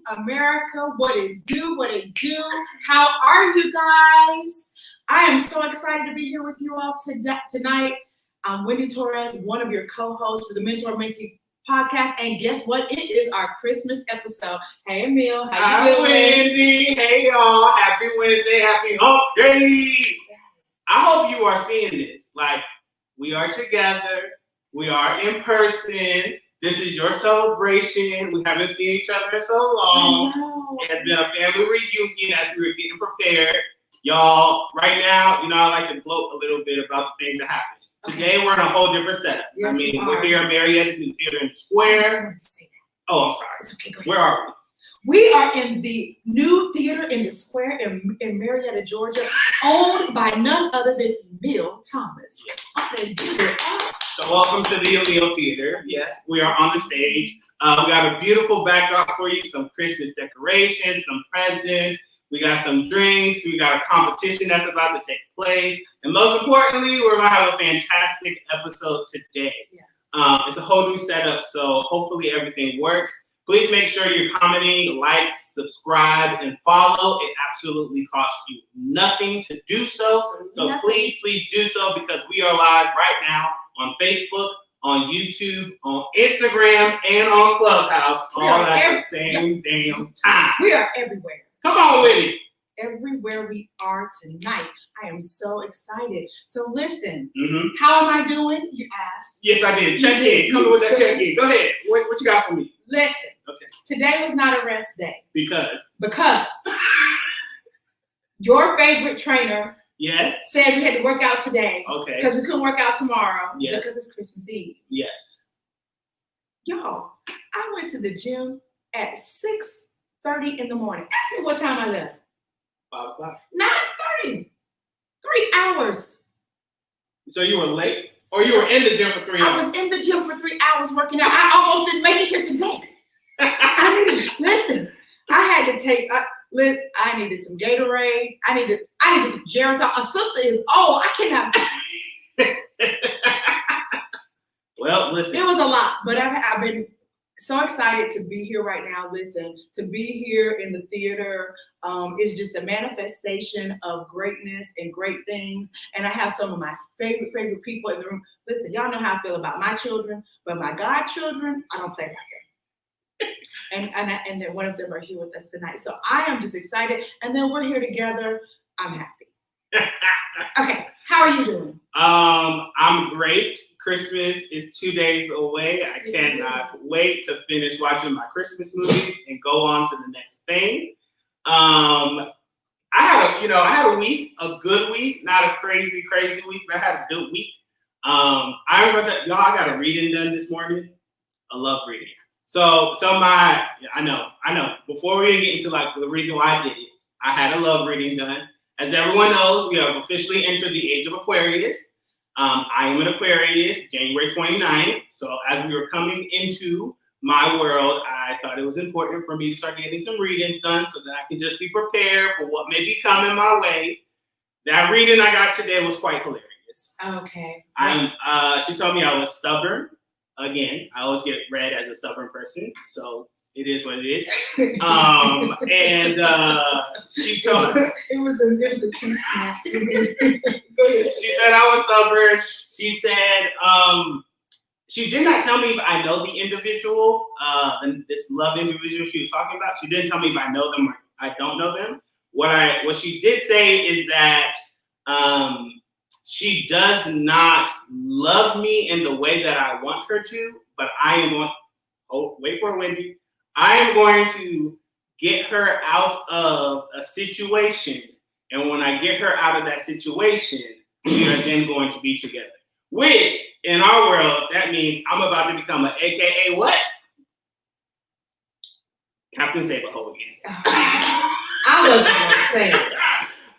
America, what it do, how are you guys? I am so excited to be here with you all tonight. I'm Wendy Torres, one of your co-hosts for the Mentor Mentee podcast, and guess what? It is our Christmas episode. Hey, Emil, how you doing? Wendy, hey y'all, happy Wednesday, happy hump day. Yes. I hope you are seeing this. Like, we are together, we are in person. This is your celebration. We haven't seen each other in so long. It has been a family reunion as we were getting prepared. Y'all, right now, I like to gloat a little bit about the things that happened. Today, we're in a whole different setup. Yes, we're here at Marietta's new theater in the square. Oh, I'm sorry. Okay, where are we? We are in the new theater in the square in Marietta, Georgia, owned by none other than Emil Thomas. Yes. So welcome to the Emil Theater. Yes, we are on the stage. We got a beautiful backdrop for you, some Christmas decorations, some presents. We got some drinks. We got a competition that's about to take place. And most importantly, we're going to have a fantastic episode today. Yes. It's a whole new setup, so hopefully everything works. Please make sure you're commenting, like, subscribe, and follow. It absolutely costs you nothing to do so. So please do so, because we are live right now on Facebook, on YouTube, on Instagram, and on Clubhouse, all at the same damn time. We are everywhere. Come on with it. Everywhere we are tonight. I am so excited. So listen, How am I doing? You asked. Yes, I did. Check in. Come with that check in. Go ahead. What you got for me? Listen. Okay. Today was not a rest day. Because your favorite trainer said we had to work out today. Okay. Because we couldn't work out tomorrow. Yes. Because it's Christmas Eve. Yes. Y'all, I went to the gym at 6:30 in the morning. Ask me what time I left. 5 o'clock. 9:30. 3 hours. So you were late? Or you were in the gym for 3 hours? I was in the gym for 3 hours working out. I almost didn't make it here today. I had to take, I needed some Gatorade. I needed some Geritol. A sister is old. I cannot. Well, listen. It was a lot, but I've been so excited to be here right now. Listen, to be here in the theater is just a manifestation of greatness and great things. And I have some of my favorite people in the room. Listen, y'all know how I feel about my children, but my godchildren, I don't play like that. And then one of them are here with us tonight. So I am just excited. And then we're here together. I'm happy. Okay, how are you doing? I'm great. Christmas is 2 days away. I cannot wait to finish watching my Christmas movies and go on to the next thing. I had a week, a good week, not a crazy week, but I had a good week. I got a reading done this morning. I love reading. I know. Before we get into the reason why I did it, I had a love reading done. As everyone knows, we have officially entered the age of Aquarius. I am an Aquarius, January 29th. So as we were coming into my world, I thought it was important for me to start getting some readings done so that I can just be prepared for what may be coming my way. That reading I got today was quite hilarious. Okay. She told me I was stubborn. Again, I always get read as a stubborn person, so it is what it is. And she told me it was the teeth snap. She said I was stubborn. She said she did not tell me if I know the individual, this love individual she was talking about. She didn't tell me if I know them or I don't know them. What she did say is that she does not love me in the way that I want her to, but I am going. Oh, wait for it, Wendy. I am going to get her out of a situation, and when I get her out of that situation, we are then going to be together. Which, in our world, that means I'm about to become an AKA what? Captain Saberhole again. I wasn't gonna say it.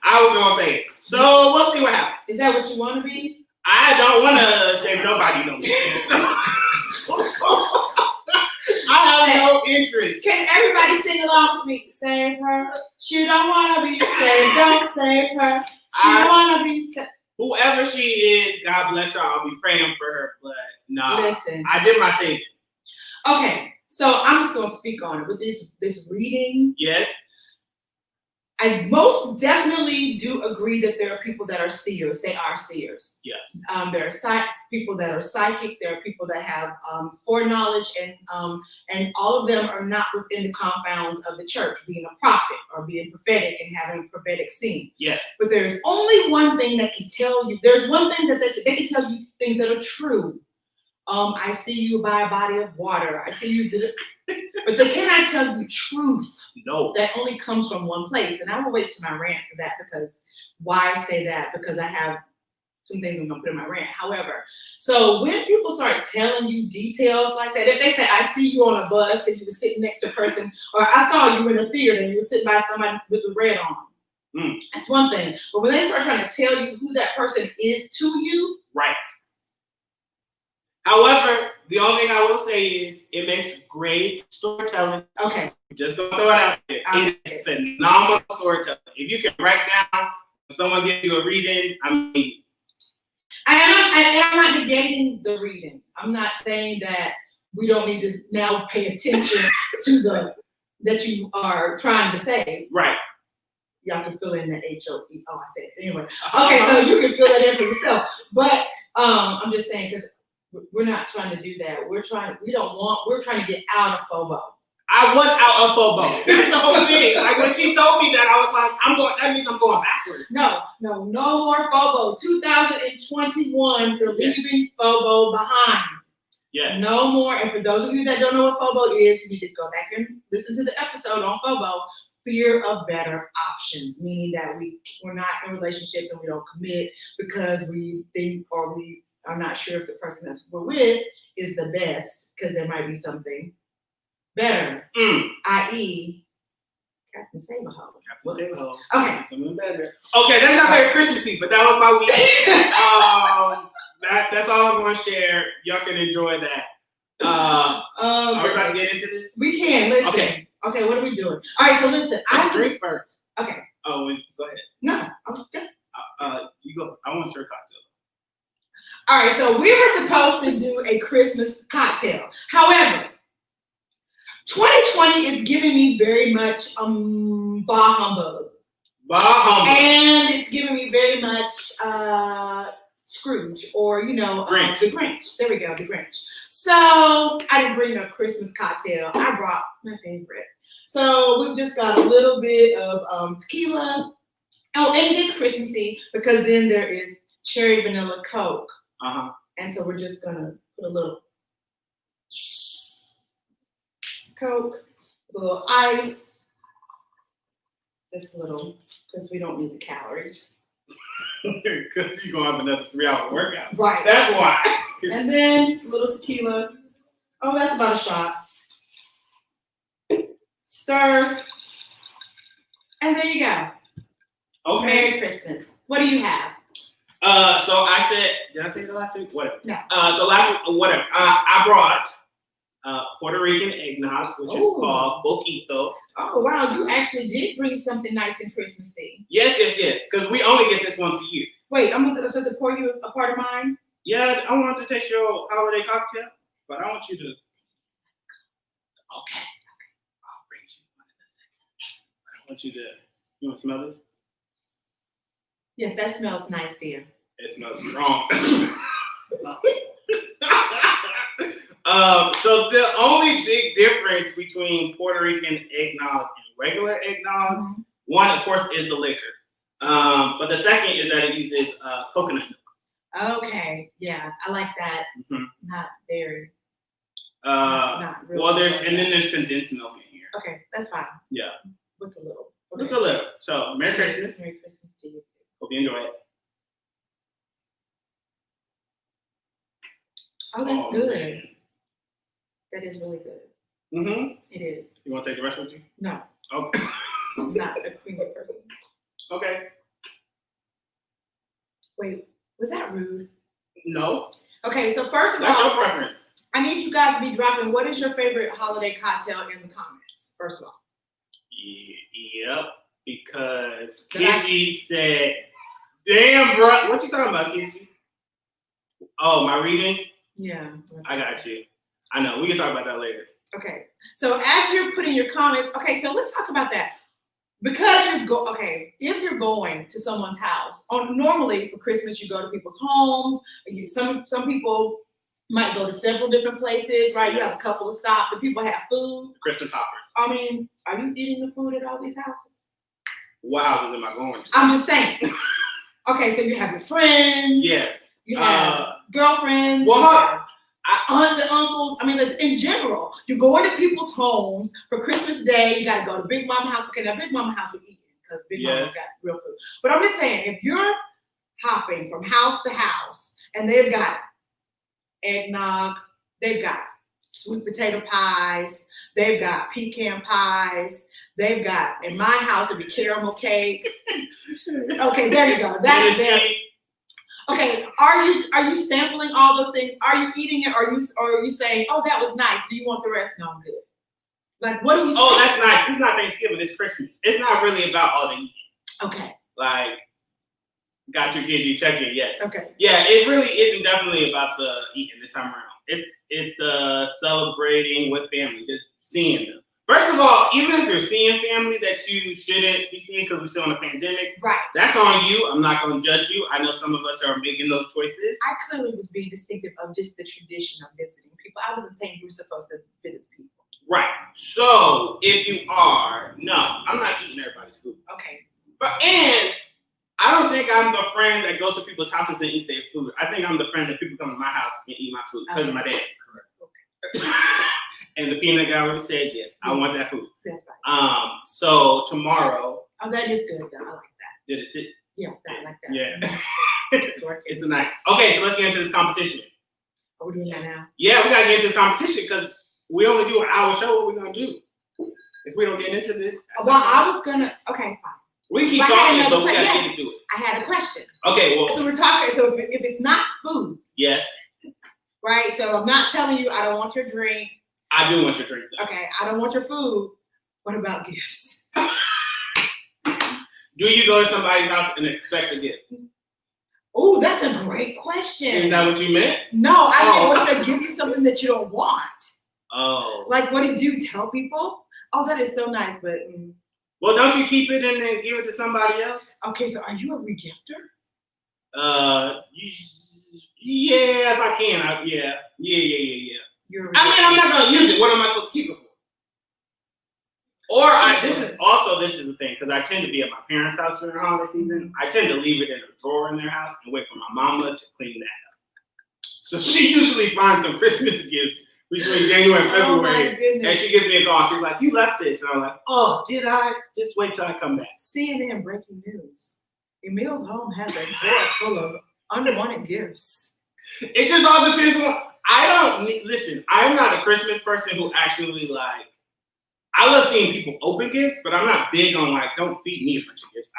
I wasn't gonna say it. So we'll see what happens. Is that what you want to be? I don't want to save nobody no more. So I have no interest. Can everybody sing along with me? Save her. She don't want to be saved. Don't save her. She don't want to be saved. Whoever she is, God bless her. I'll be praying for her. But no, listen. I did my saving. Okay, So I'm just going to speak on it with this reading. Yes. I most definitely do agree that there are people that are seers. They are seers. Yes. There are people that are psychic. There are people that have foreknowledge, and all of them are not within the confounds of the church, being a prophet or being prophetic and having a prophetic scene. Yes. But there's only one thing that can tell you. There's one thing that they can tell you things that are true. I see you by a body of water. I see you. But they cannot tell you truth. No. That only comes from one place. And I will wait to my rant for that, because why I say that? Because I have some things I'm gonna put in my rant. However, so when people start telling you details like that, if they say, I see you on a bus and you were sitting next to a person, or I saw you in a theater and you were sitting by somebody with the red on. That's one thing. But when they start trying to tell you who that person is to you. Right. However, the only thing I will say is it makes great storytelling. Okay. Just gonna throw it out there. It is phenomenal storytelling. If you can write down when someone gives you a reading, I mean. I'm not negating the reading. I'm not saying that we don't need to now pay attention to that you are trying to say. Right. Y'all can fill in the HOE. Oh, I said it. Anyway. Okay, so you can fill that in for yourself. But I'm just saying, because we're not trying to do that. We're trying to get out of FOBO. I was out of FOBO. That's the whole thing. Like when she told me that, I was like, that means I'm going backwards. No more FOBO. 2021, you're leaving FOBO behind. Yes. No more. And for those of you that don't know what FOBO is, you need to go back and listen to the episode on FOBO. Fear of better options, meaning that we're not in relationships and we don't commit because we think or we are not sure if the person that we're with is the best, because there might be something better, i.e. Captain Save-A-Ho. Captain Save-A-Ho. Okay. Something better. Okay, that's not very Christmassy, but that was my week. That's all I'm going to share. Y'all can enjoy that. Are we about to get into this? We can. Listen. Okay, what are we doing? All right, so listen. Drink first. Okay. Oh, go ahead. No. Okay. You go. I want your cocktail. All right, so we were supposed to do a Christmas cocktail. However, 2020 is giving me very much bah humbug. Bah humbug. And it's giving me very much Scrooge, or Grinch. The Grinch. There we go, the Grinch. So I didn't bring a Christmas cocktail. I brought my favorite. So we've just got a little bit of tequila. Oh, and it's Christmassy because then there is cherry vanilla Coke. And so we're just gonna put a little Coke, a little ice, just a little, because we don't need the calories. Because you're gonna have another 3-hour workout. Right. That's why. And then a little tequila. Oh, that's about a shot. Stir. And there you go. Okay. Merry Christmas. What do you have? So I said, did I say it last week? Whatever. No. So last week, whatever. I brought Puerto Rican eggnog, which is called Boquito. Oh, wow. You actually did bring something nice and Christmassy. Yes. Because we only get this once a year. Wait, I'm supposed to pour you a part of mine? Yeah, I want to taste your holiday cocktail, but I want you to. Okay. I'll bring you one in a second. I want you to. You want to smell this? Yes, that smells nice, dear. It smells strong. So the only big difference between Puerto Rican eggnog and regular eggnog, one, of course, is the liquor. But the second is that it uses coconut milk. Okay, yeah, I like that. Not dairy. Not really. Well, there's condensed milk in here. Okay, that's fine. Yeah. With a little. With a little. So, Merry Christmas. Merry Christmas to you. Hope you enjoy it. Oh, that's good. Man. That is really good. It is. You want to take the rest with you? No. Okay. I'm not a creamy person. Okay. Wait, was that rude? No. Okay, so first of all, that's your preference. I need you guys to be dropping what is your favorite holiday cocktail in the comments, first of all. Yep, because Kenji said, damn, bro, what you talking about, Kenji? Oh, my reading? Yeah. I got you. I know, we can talk about that later. Okay. So as you're putting your comments, okay, so let's talk about that. Because if you're going to someone's house, normally for Christmas you go to people's homes. Some people might go to several different places, right? You have a couple of stops, and people have food. Christmas hoppers. I mean, are you eating the food at all these houses? What houses am I going to? I'm just saying. Okay, so you have your friends. Yes. You have girlfriends. What? Aunts and uncles. I mean, in general, you're going to people's homes for Christmas Day. You got to go to Big Mama house. Okay, now Big Mama house we eat because Big Mama got real food. But I'm just saying, if you're hopping from house to house and they've got eggnog, they've got sweet potato pies, they've got pecan pies, they've got, in my house, it'd be caramel cakes. Okay, there you go. That's it. Okay, are you sampling all those things? Are you eating it? Or are you saying, oh, that was nice. Do you want the rest? No, I'm good. Like, what do you say? Oh, that's nice. It's not Thanksgiving, it's Christmas. It's not really about all the eating. Okay. Like, got your kids, you check it, yes. Okay. Yeah, it really isn't definitely about the eating this time around. It's the celebrating with family, just seeing them. First of all, even if you're seeing family that you shouldn't be seeing because we're still in a pandemic, right? That's on you. I'm not going to judge you. I know some of us are making those choices. I clearly was being distinctive of just the tradition of visiting people. I wasn't saying you were supposed to visit people. Right. So if you are, no, I'm not eating everybody's food. Okay. And I don't think I'm the friend that goes to people's houses and eat their food. I think I'm the friend that people come to my house and eat my food because of my dad. Correct. Okay. And the peanut gallery said, yes, I want that food. That's right. So tomorrow. Oh, that is good, though. I like that. Did it sit? Yeah, I like that. Yeah. It's a nice. Okay, so let's get into this competition. Are we doing that now? Yeah, we got to get into this competition because we only do an hour show. What are we going to do? If we don't get into this. Well, I was going to. Okay, fine. We keep talking, but we got to get into it. I had a question. Okay, well. So we're talking. So if it's not food. Yes. Right? So I'm not telling you I don't want your drink. I do want your drink, though. Okay, I don't want your food. What about gifts? Do you go to somebody's house and expect a gift? Oh, that's a great question. Is that what you meant? No, I mean, what if they give you something that you don't want? Oh. Like, what did you tell people? Oh, that is so nice, but. Well, don't you keep it and then give it to somebody else? Okay, so are you a regifter? Yeah, if I can. Yeah. I'm not going to use it. What am I supposed to keep it for? Or this is the thing, because I tend to be at my parents' house during the holiday season. I tend to leave it in a drawer in their house and wait for my mama to clean that up. So she usually finds some Christmas gifts between January and February. And she gives me a call. She's like, you left this. And I'm like, oh, did I? Just wait till I come back. CNN breaking news. Emil's home has a drawer full of unwanted gifts. It just all depends on. Listen, I'm not a Christmas person who actually I love seeing people open gifts, but I'm not big on don't feed me a bunch of gifts.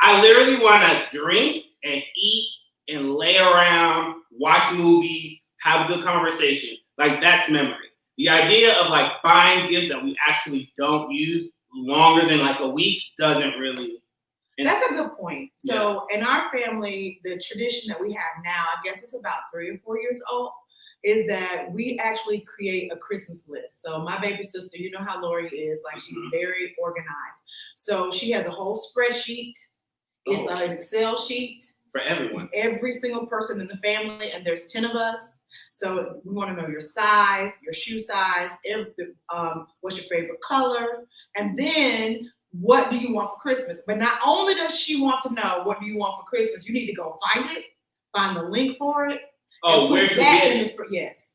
I literally want to drink and eat and lay around, watch movies, have a good conversation. That's memory. The idea of buying gifts that we actually don't use longer than a week doesn't really. That's a good point. So in our family, the tradition that we have now, I guess it's about 3 or 4 years old, is that we actually create a Christmas list. So my baby sister, you know how Lori is, she's very organized. So she has a whole spreadsheet. It's an Excel sheet. For everyone. Every single person in the family, and there's 10 of us. So we want to know your size, your shoe size, what's your favorite color, and then what do you want for Christmas? But not only does she want to know what do you want for Christmas, you need to go find it, find the link for it. Oh, where to get it? Yes.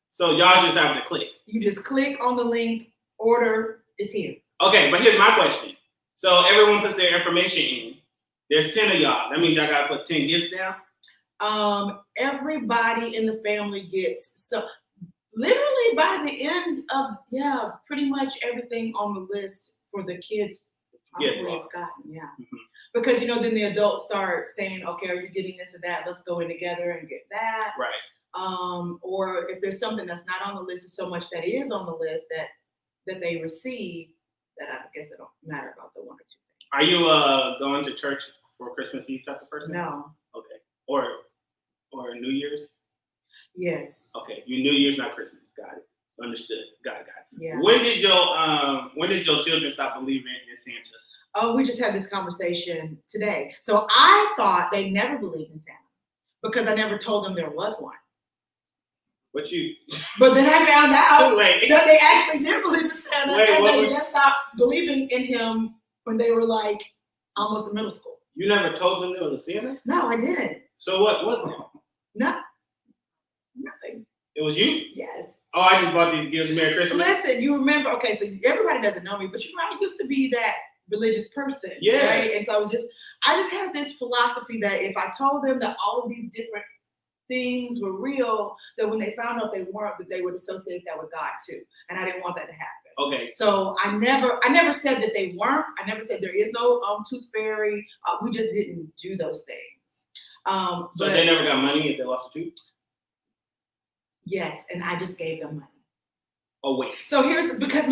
So y'all just have to click. You just click on the link, order, it's here. Okay, but here's my question. So everyone puts their information in. There's 10 of y'all. That means y'all gotta put 10 gifts down? Everybody in the family gets literally by the end of pretty much everything on the list for the kids probably is gotten, because then the adults start saying, okay, are you getting this or that? Let's go in together and get that. Right. Or if there's something that's not on the list, there's so much that is on the list that they receive that I guess it don't matter about the 1 or 2 things. Are you going to church for Christmas Eve type of person? No. Okay. Or New Year's? Yes. Okay, you New Year's, not Christmas. Got it. Understood. Got it. Yeah. When did your children stop believing in Santa? Oh, we just had this conversation today. So I thought they never believed in Santa because I never told them there was one. What you? But then I found out Wait. that they actually did believe in Santa, Wait, and what they was- just stopped believing in him when they were like almost in middle school. You never told them there was a Santa? No, I didn't. So what was it? Nothing. It was you? Yes. Oh, I just bought these gifts. Merry Christmas. Listen, you remember? Okay, so everybody doesn't know me, but I used to be that religious person, Yes. right? And so I just had this philosophy that if I told them that all of these different things were real, that when they found out they weren't, that they would associate that with God too. And I didn't want that to happen. Okay. So I never said that they weren't. I never said there is no tooth fairy. We just didn't do those things. So they never got money if they lost a tooth? Yes, and I just gave them money. Awake. So here's because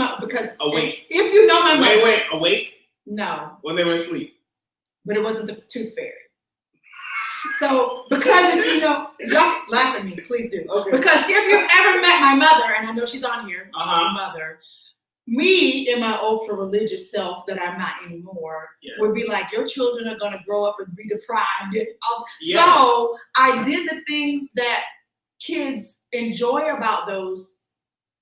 Awake. if you know my mother, Wait, awake? no, When they were asleep. but it wasn't the tooth fairy. So because if you know, y'all laugh at me, please do. Okay. Because if you've ever met my mother, and I know she's on here, Uh-huh. my mother, me in my ultra religious self that I'm not anymore, Yes. would be like, your children are gonna grow up and be deprived. Yes. So I did the things that kids enjoy about those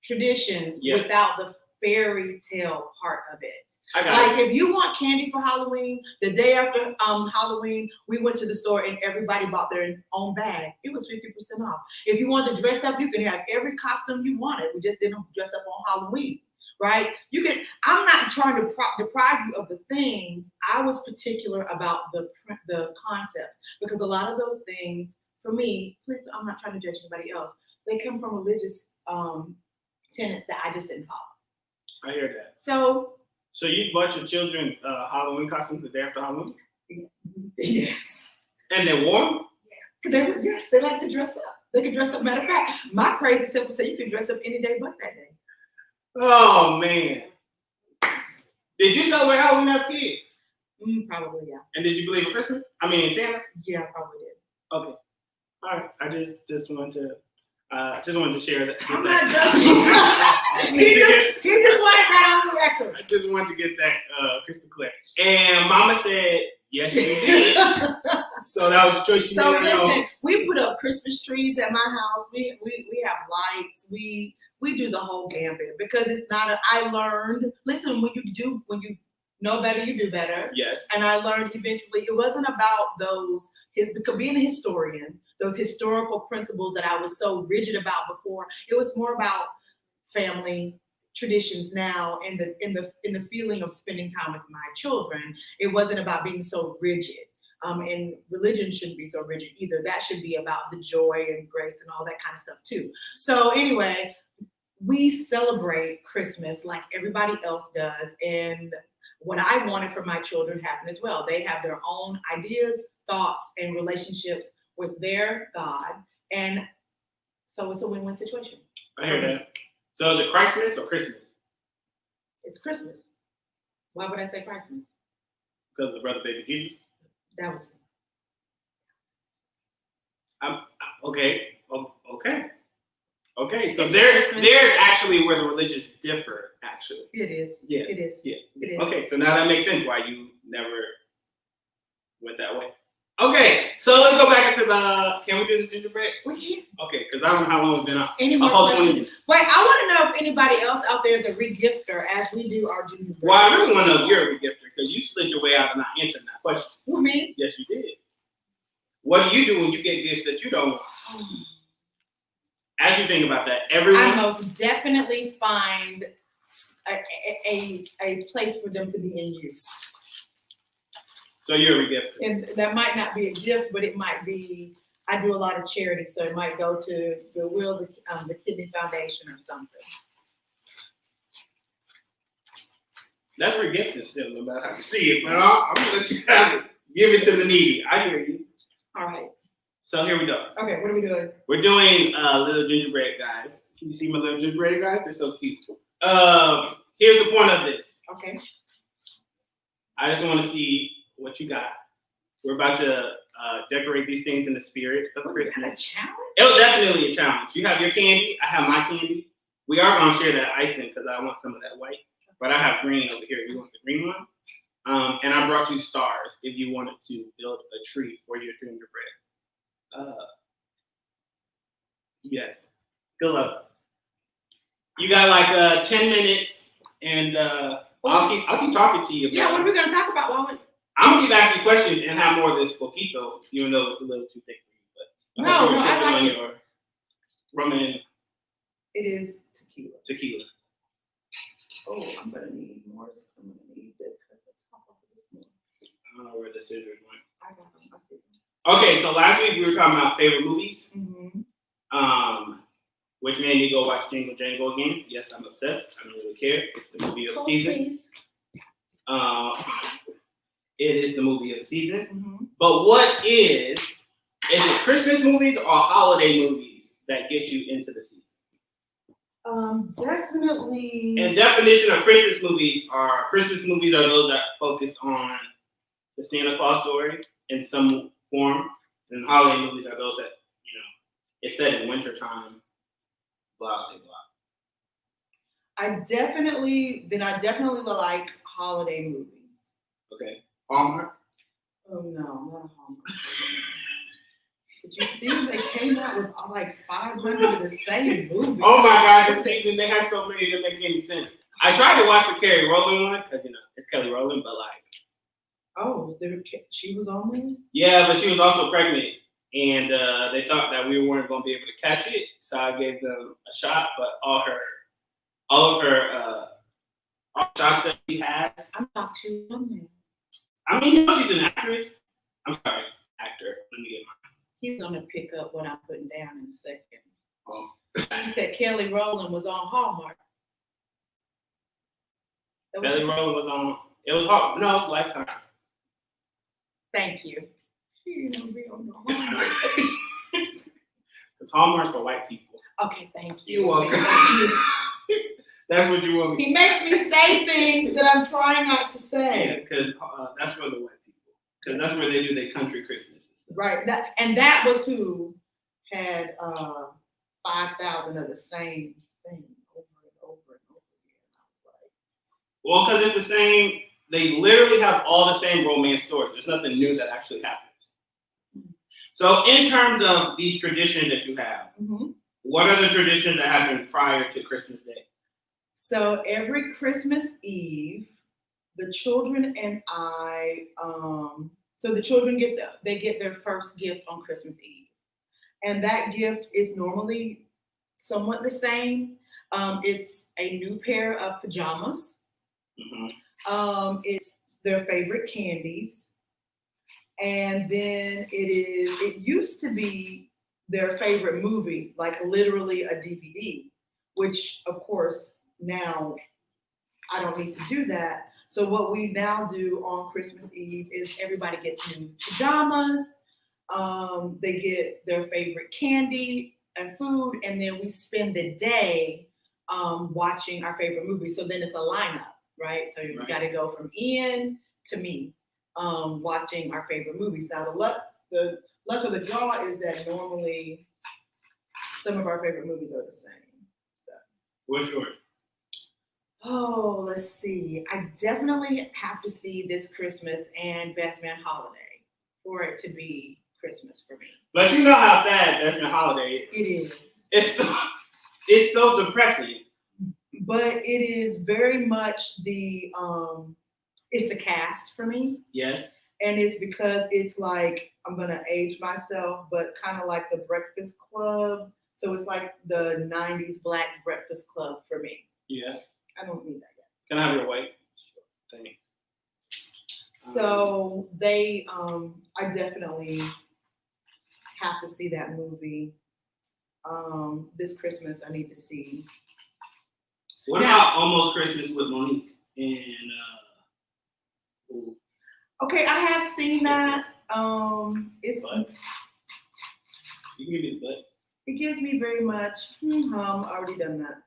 traditions Yes. without the fairy tale part of it. I got Like if you want candy for Halloween, the day after Halloween, we went to the store and everybody bought their own bag. It was 50% off. If you wanted to dress up, you can have every costume you wanted. We just didn't dress up on Halloween, right? You can. I'm not trying to deprive you of the things. I was particular about the concepts because a lot of those things, for me, please, I'm not trying to judge anybody else. They come from religious tenets that I just didn't follow. I hear that. So you bought your children Halloween costumes the day after Halloween? yes. And they wore them? They like to dress up. They can dress up. Matter of fact, my crazy self would say you can dress up any day but that day. Oh, man. Did you celebrate Halloween as a kid? Probably, yeah. And did you believe in Christmas? I mean, in Santa? Yeah, I probably did. Okay. All right. I just wanted to share that. I'm not judging. he just wanted that on the record. I just wanted to get that crystal clear. And Mama said, yes, you did. So that was the choice you So made. listen, we put up Christmas trees at my house. We have lights. We do the whole gambit because it's not. I learned. Listen, when you know better, you do better. Yes. And I learned eventually it wasn't about being a historian, those historical principles that I was so rigid about before. It was more about family traditions now and the feeling of spending time with my children. It wasn't about being so rigid. And religion shouldn't be so rigid either. That should be about the joy and grace and all that kind of stuff too. So anyway, we celebrate Christmas like everybody else does. And what I wanted for my children happened as well. They have their own ideas, thoughts, and relationships with their God. And so it's a win-win situation. I hear that. So is it Christmas or Christmas? It's Christmas. Why would I say Christmas? Because of the brother baby Jesus? That was Okay. So It's there's Christmas. actually where the religions differ, actually. It is. Yeah. It is. Yeah. It is. Okay, so now that makes sense why you never went that way. Okay, so let's go back into can we do this gingerbread? We can. Okay, because I don't know how long it's been up. Any more whole questions? 20 minutes. Wait, I want to know if anybody else out there is a regifter as we do our gingerbread. Well, I really want to know if you're a regifter because you slid your way out of not answering that question. Who, me? Yes, you did. What do you do when you get gifts that you don't want? As you think about that, everyone. I most definitely find a place for them to be in use. So you're a regifter. And that might not be a gift, but it might be, I do a lot of charity, so it might go to Goodwill, the Kidney Foundation or something. That's regifting still, no matter how you see it, but I'm going to let you have it. Give it to the needy. I hear you. All right. So here we go. Okay, what are we doing? We're doing little gingerbread guys. Can you see my little gingerbread guys? They're so cute. Here's the point of this. Okay. I just want to see what you got. We're about to decorate these things in the spirit of Was that a Christmas. challenge? It was definitely a challenge. You have your candy. I have my candy. We are going to share that icing because I want some of that white. But I have green over here. You want the green one? And I brought you stars if you wanted to build a tree for your gingerbread. Yes. Good luck. You got like 10 minutes, and I'll keep talking to you. Yeah, what are we gonna talk about? I'm gonna keep asking questions and have more of this poquito, even though it's a little too thick for you. But I like it. your rum and It is tequila. tequila. Oh, I'm gonna need more. I'm gonna need to cut the top off of this one. I don't know where the scissors went. I got them. I see them. Okay, so last week we were talking about favorite movies. Mm-hmm. Which made me go watch Jingle Jangle again. Yes, I'm obsessed. I don't really care. It's the movie of the season. It is the movie of the season. Mm-hmm. But what is it Christmas movies or holiday movies that get you into the season? Definitely. And definition of Christmas movies are those that focus on the Santa Claus story in some form. And holiday movies are those that, it's set in wintertime. Blah, blah, blah. I definitely like holiday movies. Okay. Hallmark? Oh no, not a Hallmark. Did you see they came out with like 500 of the same movie? Oh my God, this season they have so many that make any sense. I tried to watch the Kelly Rowland one because it's Kelly Rowland, but she was on there. Yeah, but she was also pregnant, and they thought that we weren't going to be able to catch it, so I gave them a shot. But all of her shots that she has. I thought she was on there. I mean, she's an actress. I'm sorry, actor. Let me get mine. He's gonna pick up what I'm putting down in a second. Oh. He said Kelly Rowland was on Hallmark. Kelly Rowland was on. It was hard. No, it's Lifetime. Thank you. She didn't be on the Hallmark station. It's Hallmark for white people. Okay, thank you. You're welcome. That's what you want me. He makes me say things that I'm trying not to say. Yeah, because that's for the white people. Because that's where they do their country Christmas. Right. That was who had 5,000 of the same thing over and over and over again. I was like, well, because it's the same. They literally have all the same romance stories. There's nothing new that actually happens. Mm-hmm. So, in terms of these traditions that you have, mm-hmm. What are the traditions that happen prior to Christmas Day? So every Christmas Eve, the children and I, so the children get their first gift on Christmas Eve. And that gift is normally somewhat the same. It's a new pair of pajamas. Mm-hmm. It's their favorite candies. And then it used to be their favorite movie, like literally a DVD, which of course now I don't need to do that. So what we now do on Christmas Eve is everybody gets new pajamas. They get their favorite candy and food, and then we spend the day watching our favorite movie. So then it's a lineup, right? So you got to go from Ian to me, watching our favorite movies. Now the luck of the draw is that normally some of our favorite movies are the same. So what's yours? Oh, let's see. I definitely have to see This Christmas and Best Man Holiday for it to be Christmas for me. But you know how sad Best Man Holiday is. It's so depressing. But it is very much it's the cast for me. Yes. And it's because it's like, I'm going to age myself, but kind of like the Breakfast Club. So it's like the 90s Black Breakfast Club for me. Yeah. I don't need that yet. Can I have your white? Thanks. So I definitely have to see that movie. This Christmas, I need to see. What about Almost Christmas with Monique and Okay, I have seen that. It's. Butt? You can give me the butt. It gives me very much. Already done that.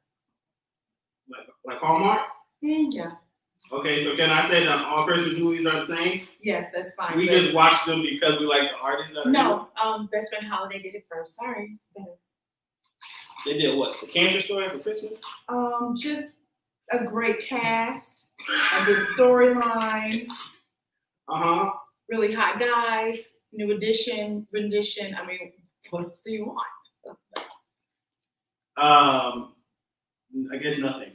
Like Hallmark? Yeah. Okay, so can I say that all Christmas movies are the same? Yes, that's fine. We just watch them because we like the artists that are in No, Best Friend Holiday did it first. Sorry, it's better. They did what? The Cancer Story for Christmas? Just a great cast, a good storyline. Really hot guys, new edition, rendition. I mean, what else do you want? I guess nothing.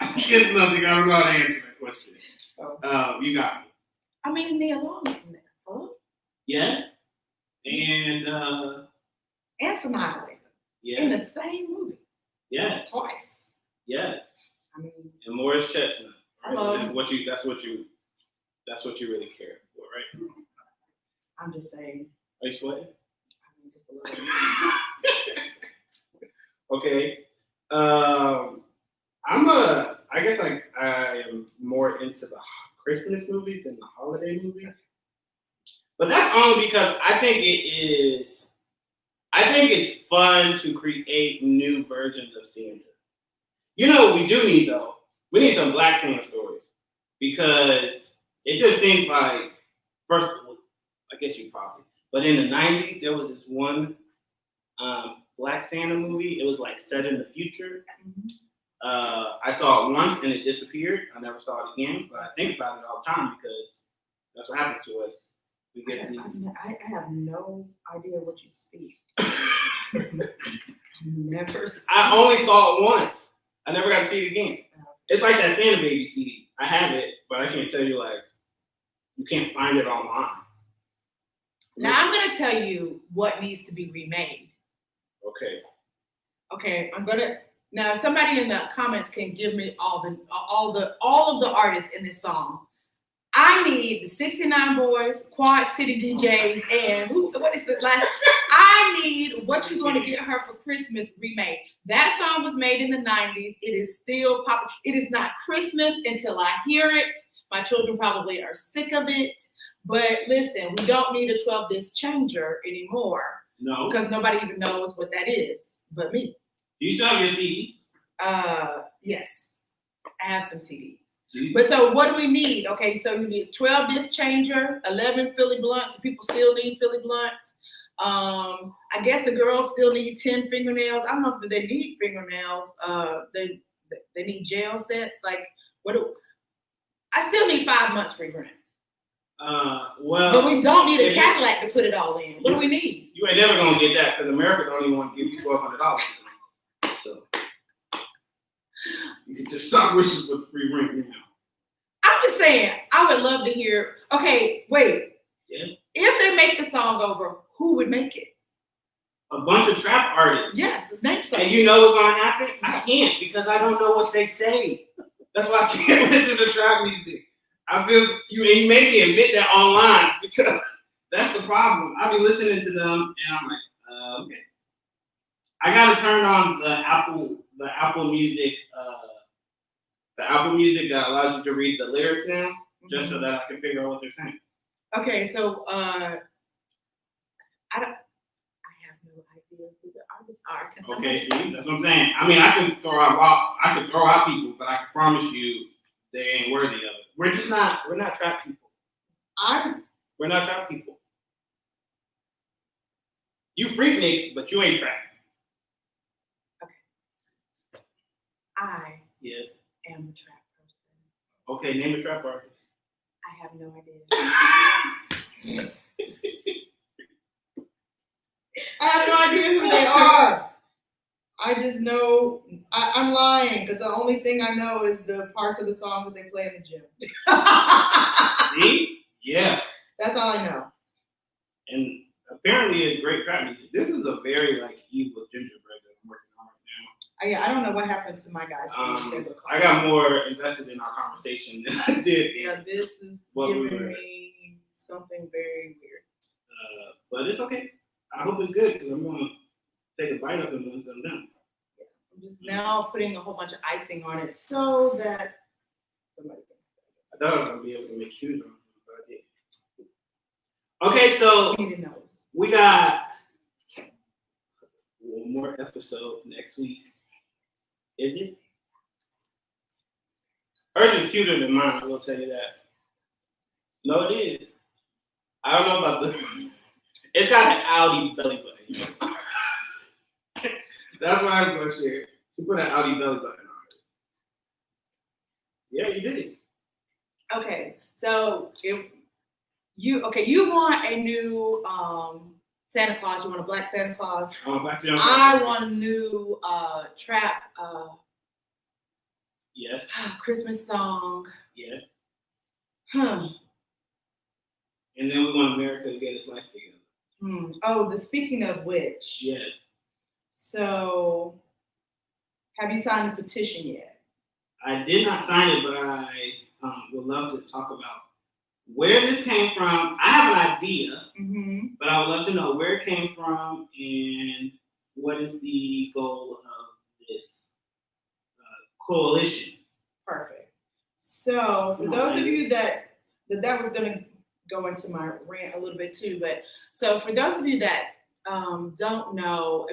I guess nothing. I don't know how to answer that question. You got me. I mean, Nia Long is in there. Hello? Yes. And Sonata yes. in the same movie. Yes. Twice. Yes. I mean, and Morris Chestnut. Right? Hello. That's what you really care for, right? I'm just saying. Are you sweating? I mean, just a little. Okay. I guess I am more into the Christmas movies than the holiday movies. But that's only because I think it's fun to create new versions of Santa. You know what we do need though? We need some Black Santa stories. Because it just seems like, first, I guess you probably, but in the 90s, there was this one Black Santa movie. It was like set in the future. I saw it once and it disappeared. I never saw it again, but I think about it all the time because that's what happens to us. We get I have no idea what you speak. Never. I only saw it once. I never got to see it again. It's like that Santa Baby CD. I have it, but I can't tell you, like, you can't find it online. Now, I'm going to tell you what needs to be remade. Okay, now, if somebody in the comments can give me all of the artists in this song. I need the 69 Boys, Quad City DJs, and what is the last? I need What You Gonna Get Her for Christmas remade. That song was made in the 90s. It is still popular. It is not Christmas until I hear it. My children probably are sick of it. But listen, we don't need a 12-disc changer anymore. No. Because nobody even knows what that is but me. Do you still have your CDs? Yes. I have some CDs. But so what do we need? Okay, so you need 12-disc changer, 11 Philly blunts. People still need Philly blunts. I guess the girls still need 10 fingernails. I don't know if they need fingernails. They need gel sets. Like I still need 5 months free rent. But we don't need a Cadillac to put it all in. What do we need? You ain't never gonna get that because America don't even want to give you $1,200. So you can just stop wishing for the free rent now. I'm just saying, I would love to hear. Okay, wait. Yes. If they make the song over, who would make it? A bunch of trap artists. Yes, name some. And you know what's gonna happen? I can't because I don't know what they say. That's why I can't listen to trap music. I feel you made me admit that online because that's the problem. I be listening to them and I'm like, okay. I gotta turn on the Apple Music that allows you to read the lyrics now, just so that I can figure out what they're saying. Okay, so I have no idea who the artists are. Okay, see, that's what I'm saying. I mean, I can throw out people, but I can promise you they ain't worthy of it. We're not trap people. We're not trap people. You freak Nick, but you ain't trap. Okay. I am a trap person. Okay, name a trap artist. I have no idea. I have no idea who they are. I just know I'm lying because the only thing I know is the parts of the song that they play in the gym. See? Yeah. That's all I know. And apparently it's great trap music. This is a very evil gingerbread that I'm working on right now. I don't know what happened to my guys. I got more invested in our conversation than I did. Yeah, this is giving me something very weird. But it's okay. I hope it's good because I'm going to take a bite of it once I'm done. I'm just now putting a whole bunch of icing on it so that somebody can. I thought I was going to be able to make shoes on it, but I did. Okay, so we got one more episode next week. Is it? Hers is cuter than mine, I will tell you that. No, it is. I don't know about the... It's got an Audi belly button. That's why I'm going to share. You put an Audi belly button on it. Yeah, you did. Okay, so you want a new Santa Claus. You want a black Santa Claus. I want a new trap. Yes. Christmas song. Yes. Hmm. And then we want America to get its life together. Oh, speaking of which. Yes. So, have you signed the petition yet? I did not sign it, but I would love to talk about where this came from. I have an idea, but I would love to know where it came from and what is the goal of this coalition. Perfect. So, for those of you that was going to go into my rant a little bit too, but so for those of you that don't know,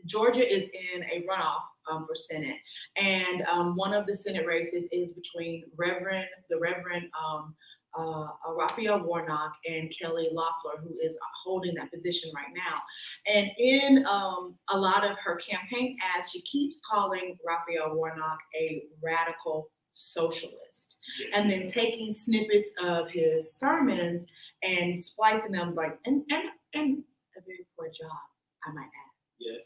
Georgia is in a runoff for Senate, and one of the Senate races is between the Reverend Raphael Warnock and Kelly Loeffler, who is holding that position right now. And in a lot of her campaign ads, she keeps calling Raphael Warnock a radical socialist, and then taking snippets of his sermons and splicing them and a very poor job, I might add. Yes.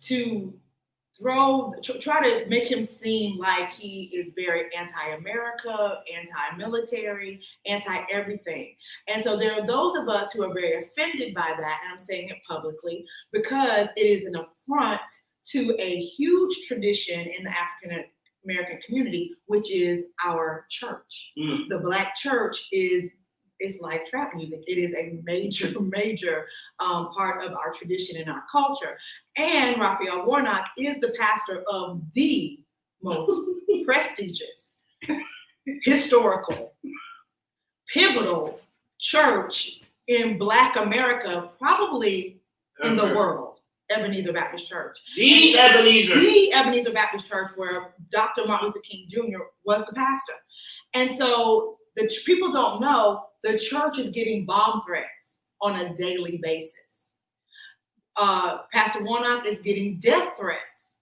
To try to make him seem like he is very anti-America, anti-military, anti-everything. And so there are those of us who are very offended by that, and I'm saying it publicly, because it is an affront to a huge tradition in the African American community, which is our church. The Black church it's like trap music. It is a major part of our tradition and our culture. And Raphael Warnock is the pastor of the most prestigious, historical, pivotal church in Black America, probably in the world, Ebenezer Baptist Church. The Ebenezer Baptist Church, where Dr. Martin Luther King Jr. was the pastor. And so the people don't know the church is getting bomb threats on a daily basis. Pastor Warnock is getting death threats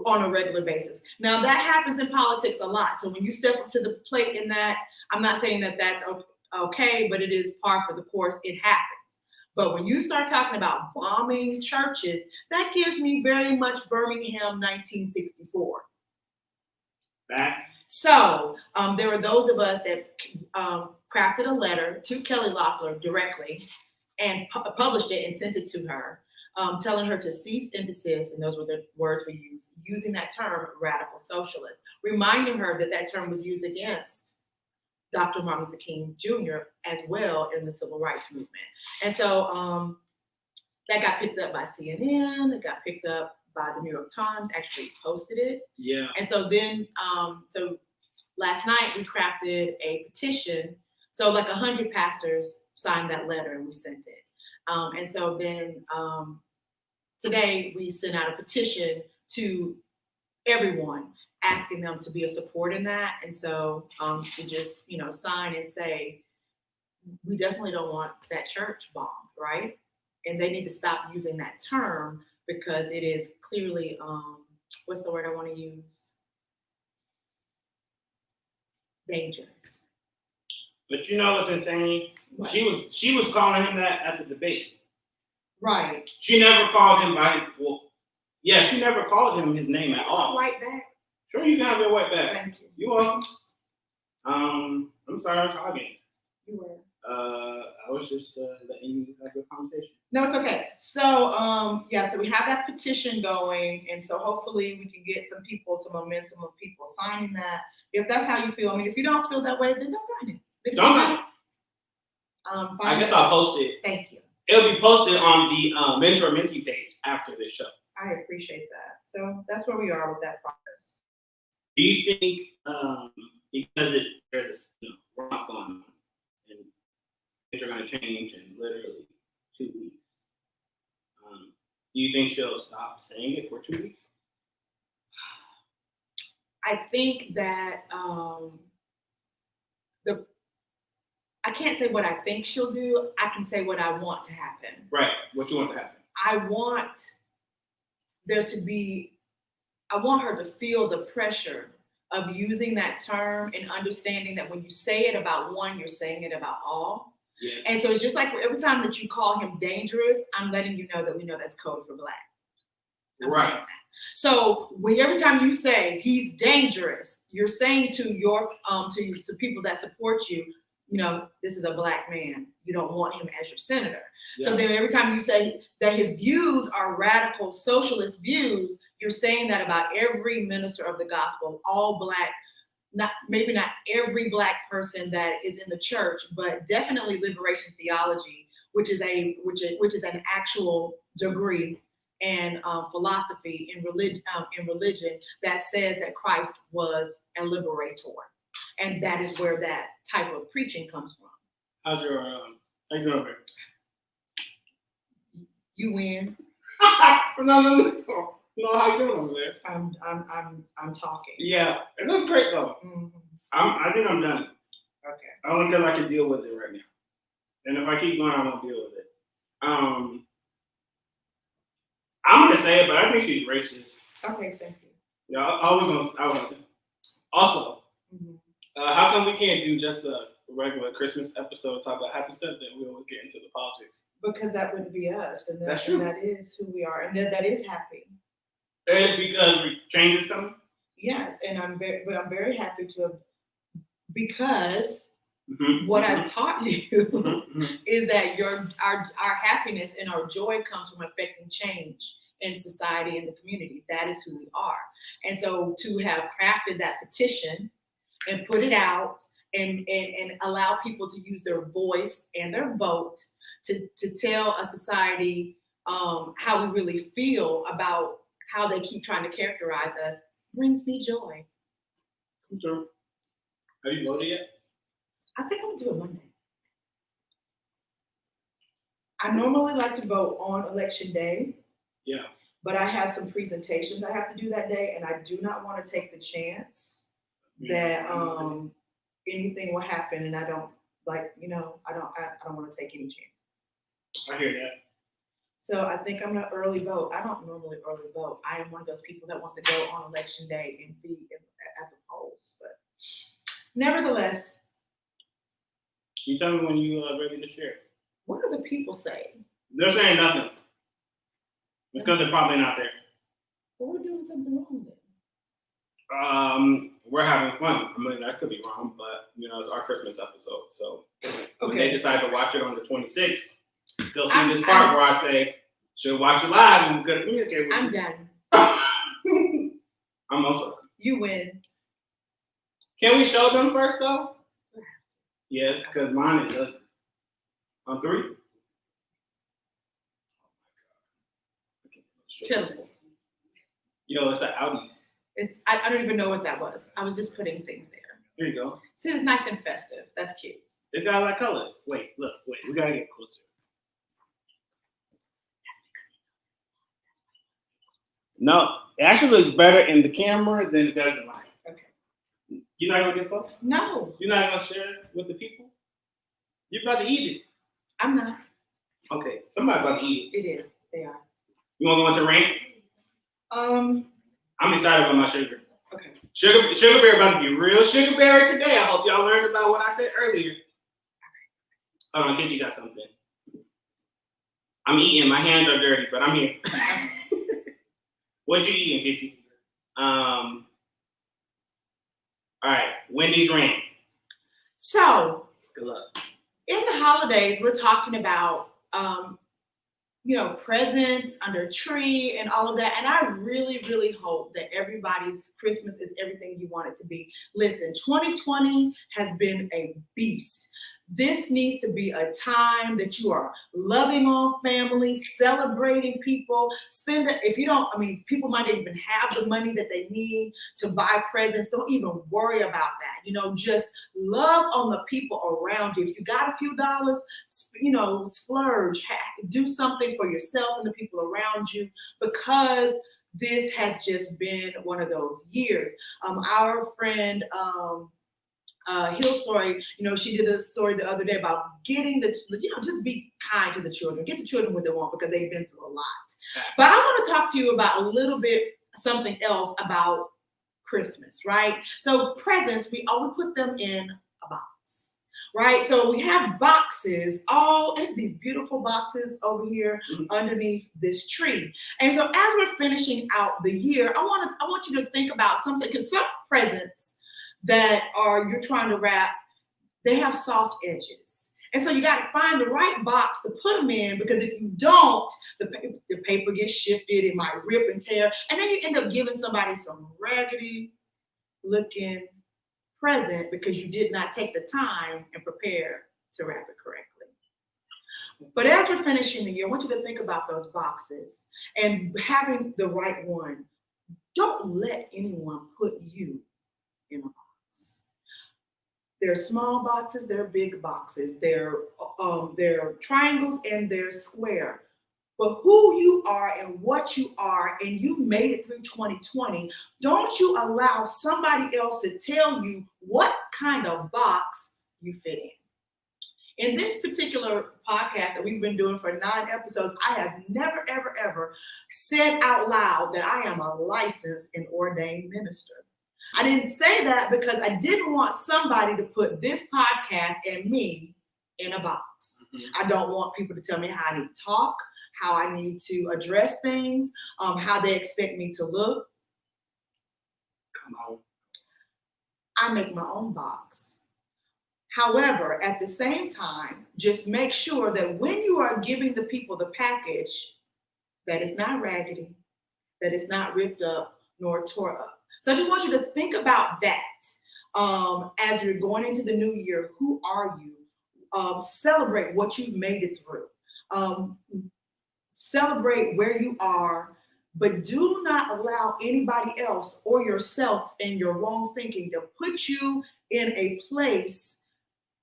on a regular basis. Now that happens in politics a lot. So when you step up to the plate in that, I'm not saying that that's okay, but it is par for the course. It happens. But when you start talking about bombing churches, that gives me very much Birmingham 1964. So there were those of us that crafted a letter to Kelly Loeffler directly and published it and sent it to her, telling her to cease and desist, and those were the words we used, using that term radical socialist, reminding her that that term was used against Dr. Martin Luther King Jr. as well in the civil rights movement. And so that got picked up by CNN, it got picked up by the New York Times, actually posted it. Yeah. And so then, so last night we crafted a petition. So like 100 pastors signed that letter and we sent it. And so then today we sent out a petition to everyone, asking them to be a support in that. And so to just, sign and say, we definitely don't want that church bombed, right? And they need to stop using that term because it is clearly, what's the word I want to use? Dangerous. But you know what's insane? What? She was calling him that at the debate. Right. She never called him by she never called him his name at all. White back. Sure, you can have your white back. Thank you. You're welcome. I'm sorry I was talking. You were. I was just letting you have your conversation. No, it's okay. So, so we have that petition going, and so hopefully we can get some momentum of people signing that. If that's how you feel, I mean, if you don't feel that way, then don't sign it. But don't sign it. I guess I'll post it. Thank you. It'll be posted on the Mentor Mentee page after this show. I appreciate that. So that's where we are with that process. Do you think because there's we're not going on and things are going to change in literally 2 weeks? Do you think she'll stop saying it for 2 weeks? I think that I can't say what I think she'll do. I can say what I want to happen. Right. What you want to happen? I want her to feel the pressure of using that term and understanding that when you say it about one, you're saying it about all. Yeah. And so it's just like every time that you call him dangerous, I'm letting you know that we know that's code for Black. Right. So every time you say he's dangerous, you're saying to your to people that support you, this is a Black man. You don't want him as your senator. Yeah. So then every time you say that his views are radical socialist views, you're saying that about every minister of the gospel, all Black, maybe not every Black person that is in the church, but definitely liberation theology, which is an actual degree and philosophy in religion that says that Christ was a liberator. And that is where that type of preaching comes from. How's your how you doing over? You win. No, how you doing over there? I'm talking. Yeah, it looks great though. Mm-hmm. I think I'm done. Okay. Only because I can deal with it right now. And if I keep going, I won't deal with it. I'm gonna say it, but I think she's racist. Okay, thank you. Yeah, I was gonna. Also, how come we can't do just a regular Christmas episode talk about happy stuff that we always get into the politics? Because that wouldn't be us, and that's true. That is who we are, and that is happy. And because change is coming. Yes, and I'm very happy to, because what I taught you is that our happiness and our joy comes from affecting change in society and the community. That is who we are. And so to have crafted that petition and put it out and allow people to use their voice and their vote to tell a society how we really feel about how they keep trying to characterize us brings me joy. Sure. Have you voted yet? I think I'm gonna do it Monday. I normally like to vote on election day. Yeah. But I have some presentations I have to do that day, and I do not want to take the chance that anything will happen, and I don't I don't want to take any chances. I hear that. So I think I'm gonna early vote. I don't normally early vote. I am one of those people that wants to go on election day and be at the polls. But nevertheless, you tell me when you are ready to share. What are the people saying? They're saying nothing. Because they're probably not there. Well, we're doing something wrong then. We're having fun. I mean, that could be wrong, but it's our Christmas episode. So when they decide to watch it on the 26th, they'll see this part where I say, should watch it live and we could communicate with I'm you. done. I'm also. You win. Can we show them first though? Yes, because mine is on 3. Pitiful. It's an Audi. I don't even know what that was. I was just putting things there. Here you go. See, it's nice and festive. That's cute. It got like colors. Wait, we gotta get closer. No, it actually looks better in the camera than it does in live. Okay. You're not gonna get close? No. You're not gonna share it with the people? You're about to eat it. I'm not. Okay, somebody's about to eat it. It is. They are. You want to go into ranks? I'm excited about my sugar. Okay. Sugar bear about to be real sugar berry today. I hope y'all learned about what I said earlier. Hold on, Kitty got something. I'm eating. My hands are dirty, but I'm here. What you eating, Kitty? All right, Wendy's rant. So, good luck. In the holidays, we're talking about presents under a tree and all of that. And I really, really hope that everybody's Christmas is everything you want it to be. Listen, 2020 has been a beast. This needs to be a time that you are loving on family, celebrating people. People might not even have the money that they need to buy presents. Don't even worry about that. Just love on the people around you. If you got a few dollars, splurge, do something for yourself and the people around you, because this has just been one of those years. Our friend Hill Story, she did a story the other day about getting just be kind to the children, get the children what they want because they've been through a lot. But I want to talk to you about a little bit something else about Christmas, right? So presents, we always put them in a box, right? So we have boxes, all these beautiful boxes over here underneath this tree. And so as we're finishing out the year, I want you to think about something, because some presents that you're trying to wrap, they have soft edges. And so you got to find the right box to put them in, because if you don't, the paper gets shifted, it might rip and tear, and then you end up giving somebody some raggedy looking present because you did not take the time and prepare to wrap it correctly. But as we're finishing the year, I want you to think about those boxes and having the right one. Don't let anyone put you in a box. There are small boxes, there are big boxes, there are triangles and they're square. But who you are and what you are, and you made it through 2020, don't you allow somebody else to tell you what kind of box you fit in. In this particular podcast that we've been doing for 9 episodes, I have never, ever, ever said out loud that I am a licensed and ordained minister. I didn't say that because I didn't want somebody to put this podcast and me in a box. I don't want people to tell me how I need to talk, how I need to address things, how they expect me to look. Come on. I make my own box. However, at the same time, just make sure that when you are giving the people the package, that it's not raggedy, that it's not ripped up nor tore up. So I just want you to think about that as you're going into the new year. Who are you? Celebrate what you've made it through. Celebrate where you are, but do not allow anybody else or yourself and your wrong thinking to put you in a place.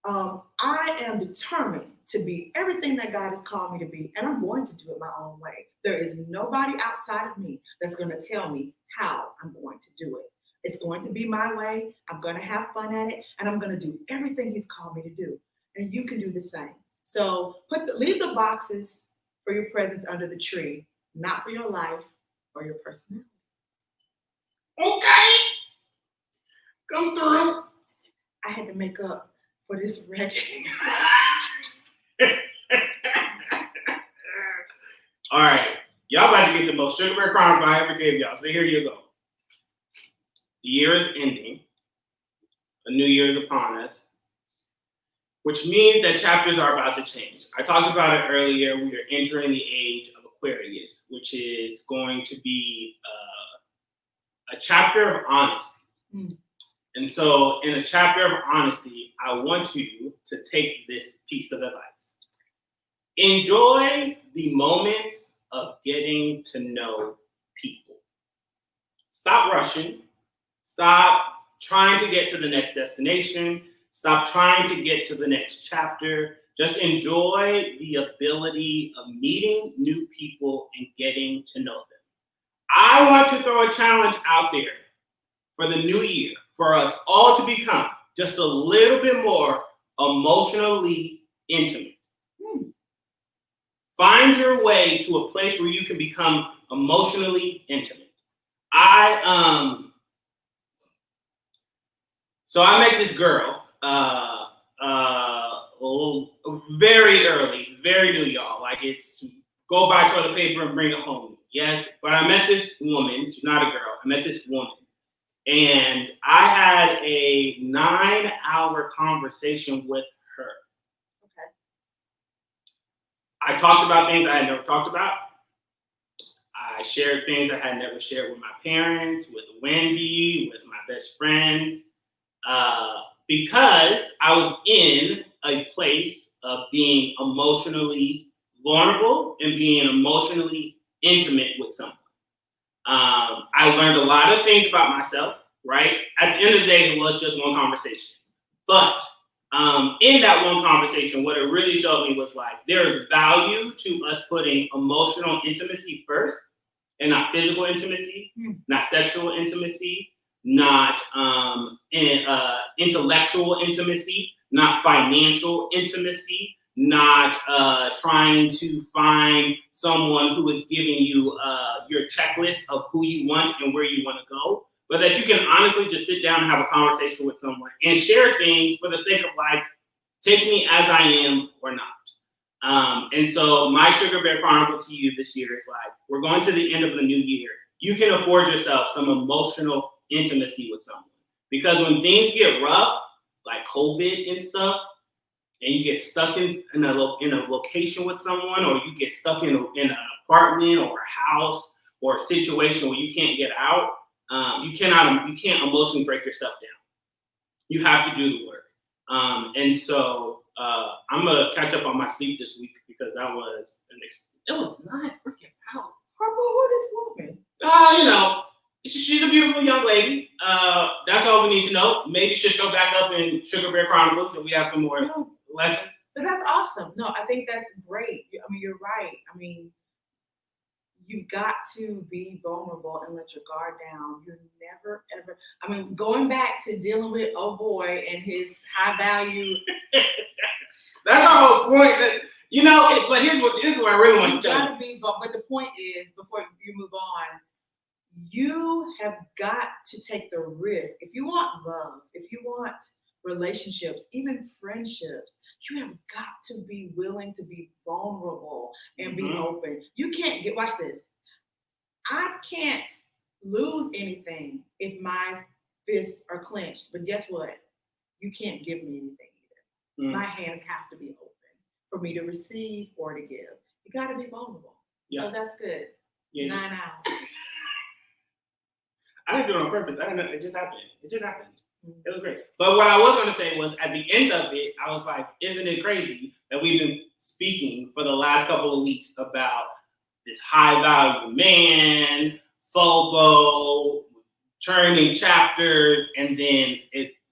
I am determined to be everything that God has called me to be, and I'm going to do it my own way. There is nobody outside of me that's going to tell me how I'm going to do it. It's going to be my way. I'm going to have fun at it, and I'm going to do everything He's called me to do. And you can do the same. So leave the boxes for your presents under the tree, not for your life or your personality. Okay. Come through. I had to make up for this wreck. All right. Y'all about to get the most gingerbread chronicle I ever gave y'all. So here you go. The year is ending. A new year is upon us, which means that chapters are about to change. I talked about it earlier. We are entering the age of Aquarius, which is going to be a chapter of honesty. And so in a chapter of honesty, I want you to take this piece of advice. Enjoy the moments of getting to know people. Stop rushing. Stop trying to get to the next destination. Stop trying to get to the next chapter. Just enjoy the ability of meeting new people and getting to know them. I want to throw a challenge out there for the new year, for us all to become just a little bit more emotionally intimate. Find your way to a place where you can become emotionally intimate. So I met this girl very early, very new, y'all. Like, it's go buy toilet paper and bring it home. Yes, but I met this woman. She's not a girl. I met this woman. And I had a 9-hour conversation with her. Okay. I talked about things I had never talked about. I shared things I had never shared with my parents, with Wendy, with my best friends, because I was in a place of being emotionally vulnerable and being emotionally intimate with someone. I learned a lot of things about myself, right? At the end of the day, it was just one conversation. But in that one conversation, what it really showed me was like, there is value to us putting emotional intimacy first and not physical intimacy, not sexual intimacy, not intellectual intimacy, not financial intimacy, not trying to find someone who is giving you your checklist of who you want and where you want to go, but that you can honestly just sit down and have a conversation with someone and share things for the sake of like, take me as I am or not. And so my Sugar Bear Chronicle to you this year is like, we're going to the end of the new year. You can afford yourself some emotional intimacy with someone. Because when things get rough, like COVID and stuff, and you get stuck in a location with someone, or you get stuck in an apartment or a house or a situation where you can't get out, you can't emotionally break yourself down. You have to do the work. And so I'm gonna catch up on my sleep this week because that was it was not freaking out. Who is this woman? You know, she's a beautiful young lady. That's all we need to know. Maybe she'll show back up in Sugar Bear Chronicles and we have some more lessons. But that's awesome. No, I think that's great. I mean, you're right. I mean, you've got to be vulnerable and let your guard down. You're never, ever. I mean, going back to dealing with boy and his high value. That's our whole point. But here's what I really want to tell you. But the point is, before you move on, you have got to take the risk. If you want love, if you want relationships, even friendships, you have got to be willing to be vulnerable and be open. You can't watch this. I can't lose anything if my fists are clenched. But guess what? You can't give me anything either. My hands have to be open for me to receive or to give. You got to be vulnerable. Yeah. So that's good. Yeah. 9 hours. I didn't do it on purpose. I didn't know. It just happened. It was great. But what I was going to say was at the end of it, I was like, isn't it crazy that we've been speaking for the last couple of weeks about this high value man, FOBO, turning chapters, and then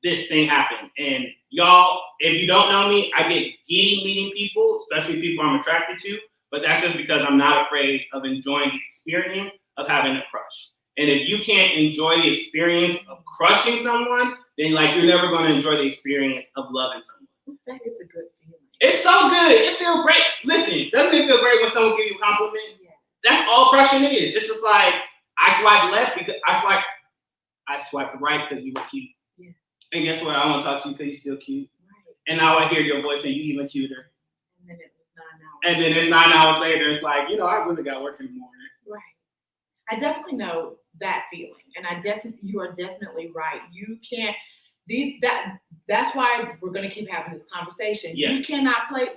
this thing happened. And y'all, if you don't know me, I get giddy meeting people, especially people I'm attracted to, but that's just because I'm not afraid of enjoying the experience of having a crush. And if you can't enjoy the experience of crushing someone, then like you're never going to enjoy the experience of loving someone. That is a good feeling. It's so good. It feels great. Listen, doesn't it feel great when someone gives you a compliment? Yeah. That's all crushing is. It's just like I swiped left because I swiped right because you were cute. Yes. And guess what? I want to talk to you because you're still cute. Right. And now I hear your voice and you even cuter. And then it was 9 hours. And then it's 9 hours later. It's like, I really got work in the morning. Right. I definitely know that feeling, and you are definitely right. You can't. That's why we're going to keep having this conversation. Yes. You cannot play.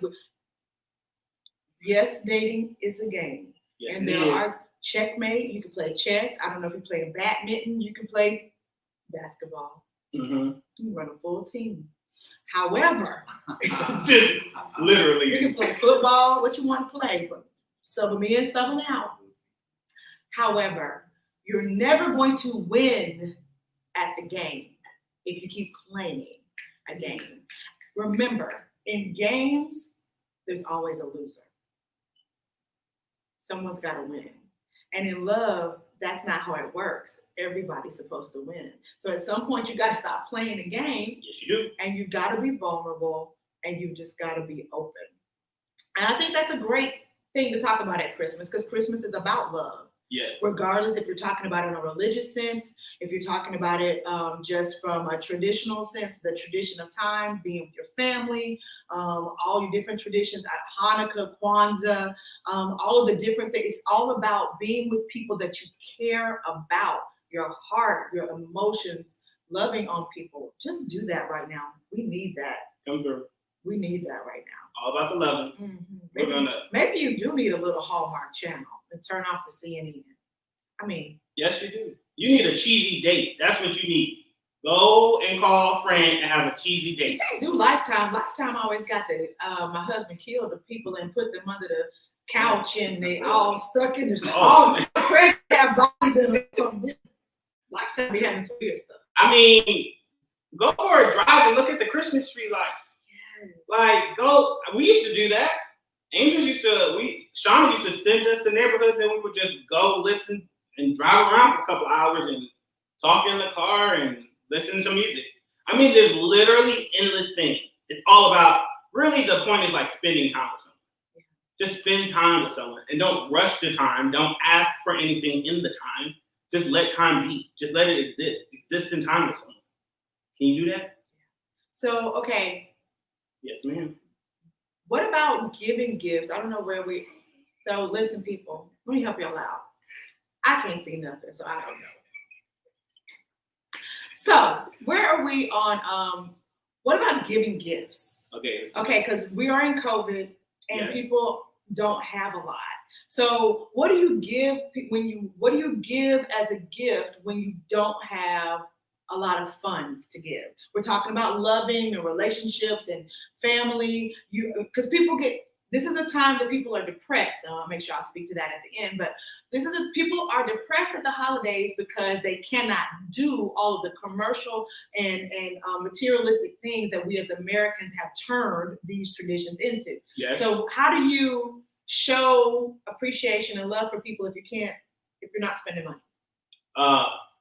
Yes, dating is a game, and there are checkmate. You can play chess. I don't know if you play badminton. You can play basketball. You can run a full team. However, literally, you can play football. What you want to play, but sub them in, sub them out. However, you're never going to win at the game if you keep playing a game. Remember, in games, there's always a loser. Someone's got to win. And in love, that's not how it works. Everybody's supposed to win. So at some point, you got to stop playing a game. Yes, you do. And you got to be vulnerable, and you just got to be open. And I think that's a great thing to talk about at Christmas, because Christmas is about love. Yes. Regardless if you're talking about it in a religious sense, if you're talking about it just from a traditional sense, the tradition of time, being with your family, all your different traditions at Hanukkah, Kwanzaa, all of the different things. It's all about being with people that you care about, your heart, your emotions, loving on people. Just do that right now. We need that. Come through. We need that right now. All about the loving. Maybe you do need a little Hallmark channel and turn off the CNN. I mean. Yes, you do. You need a cheesy date. That's what you need. Go and call a friend and have a cheesy date. You can't do Lifetime. Lifetime always got my husband killed the people and put them under the couch and they all stuck in the, all crazy have bodies in it. Lifetime be having some weird stuff. I mean, go for a drive and look at the Christmas tree lights. Yes. Like, we used to do that. Shauna used to send us to neighborhoods and we would just go listen and drive around for a couple hours and talk in the car and listen to music. I mean, there's literally endless things. It's all about, really the point is like spending time with someone. Just spend time with someone and don't rush the time. Don't ask for anything in the time. Just let time be. Just let it exist. Exist in time with someone. Can you do that? So, okay. Yes, ma'am. What about giving gifts? I don't know where so listen, people, let me help y'all out. I can't see nothing, so I don't know. So where are we on, what about giving gifts? Okay, because we are in COVID and yes. People don't have a lot. So what do you give as a gift when you don't have a lot of funds to give? We're talking about loving and relationships and family. Because this is a time that people are depressed. I'll make sure I'll speak to that at the end. But people are depressed at the holidays because they cannot do all of the commercial and materialistic things that we as Americans have turned these traditions into. Yes. So how do you show appreciation and love for people if you're not spending money?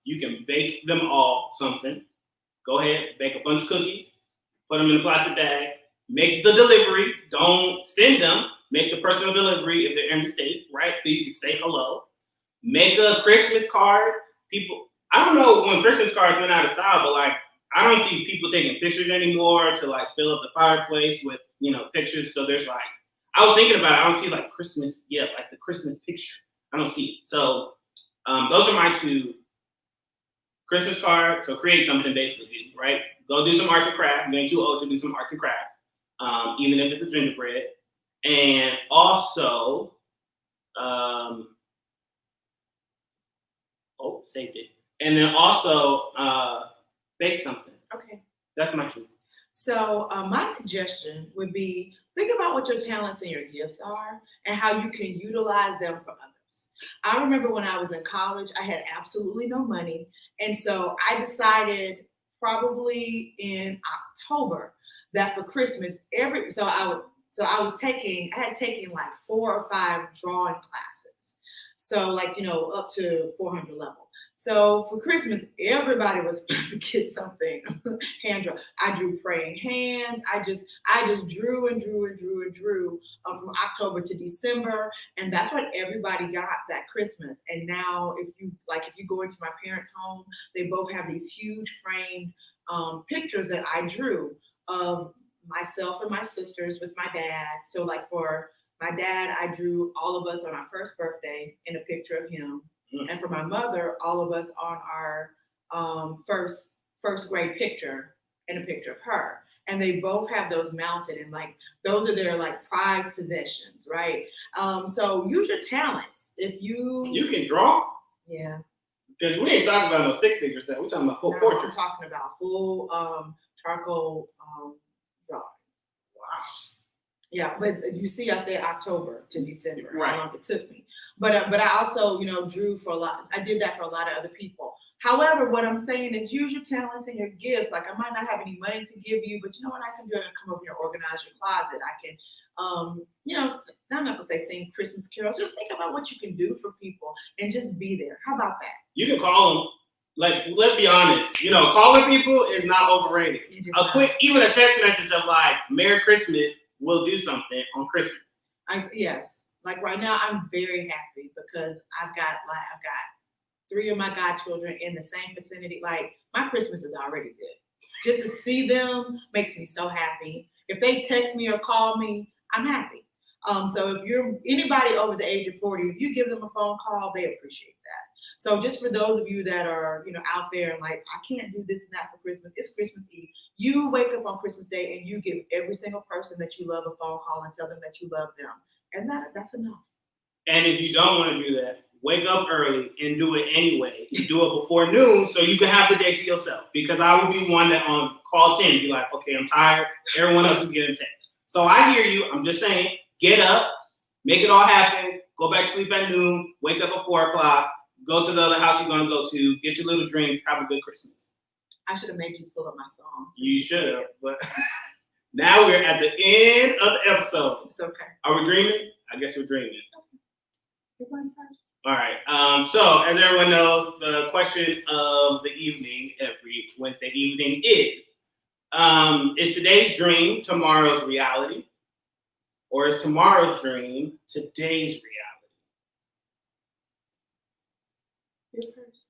You can bake them all something. Go ahead, bake a bunch of cookies, put them in a plastic bag, make the delivery. Don't send them. Make the personal delivery if they're in the state, right? So you can say hello. Make a Christmas card. I don't know when Christmas cards went out of style, but like I don't see people taking pictures anymore to like fill up the fireplace with pictures. So there's like, I was thinking about it. I don't see like Christmas, like the Christmas picture. I don't see it. So those are my two. Christmas card, so create something basically, right? Go do some arts and crafts. I'm getting too old to do some arts and crafts, even if it's a gingerbread. And also, saved it. And then also bake something. Okay. That's my two. So my suggestion would be think about what your talents and your gifts are and how you can utilize them for others. I remember when I was in college, I had absolutely no money. And so I decided probably in October that for Christmas, I had taken like 4 or 5 drawing classes. So like, up to 400 level. So for Christmas, everybody was supposed to get something hand drawn. I drew praying hands. I just drew and drew and drew and drew from October to December, and that's what everybody got that Christmas. And now, if you go into my parents' home, they both have these huge framed pictures that I drew of myself and my sisters with my dad. So like for my dad, I drew all of us on our first birthday in a picture of him. And for my mother, all of us on our first grade picture and a picture of her. And they both have those mounted, and like those are their like prized possessions, right? So use your talents. If you can draw, yeah, because we ain't talking about no stick figures. We're talking about full portraits. I'm talking about full charcoal drawing. Wow. Yeah, but you see, I said October to December, right. How long it took me. But I also, drew for a lot. I did that for a lot of other people. However, what I'm saying is use your talents and your gifts. Like I might not have any money to give you, but you know what I can do? I can come over here and organize your closet. I can, I'm not gonna say sing Christmas carols. Just think about what you can do for people and just be there. How about that? You can call them. Like, let's be honest. Calling people is not overrated. Even a text message of like "Merry Christmas" will do something on Christmas. Yes. Like right now, I'm very happy because I've got 3 of my godchildren in the same vicinity. Like my Christmas is already good. Just to see them makes me so happy. If they text me or call me, I'm happy. So if you're anybody over the age of 40, if you give them a phone call, they appreciate that. So just for those of you that are, out there and like, I can't do this and that for Christmas. It's Christmas Eve. You wake up on Christmas Day and you give every single person that you love a phone call and tell them that you love them. And that's enough. And if you don't want to do that, wake up early and do it anyway. You do it before noon so you can have the day to yourself. Because I will be one that on call 10 be like, okay, I'm tired. Everyone else is getting text. So I hear you. I'm just saying, get up, make it all happen, go back to sleep at noon, wake up at 4 o'clock, go to the other house you're going to go to, get your little drinks, have a good Christmas. I should have made you pull up my songs. You should have, but Now we're at the end of the episode. It's okay. Are we dreaming? I guess we're dreaming. You're going first. All right. So as everyone knows, the question of the evening every Wednesday evening is today's dream tomorrow's reality? Or is tomorrow's dream today's reality? You're first.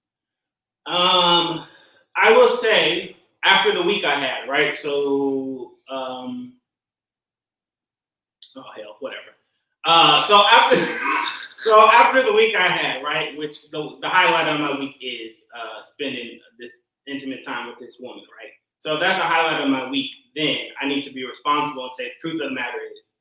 I will say, after the week I had, right? So, oh hell, whatever. So after the week I had, right, which the highlight of my week is spending this intimate time with this woman, right? So that's the highlight of my week. Then I need to be responsible and say the truth of the matter is,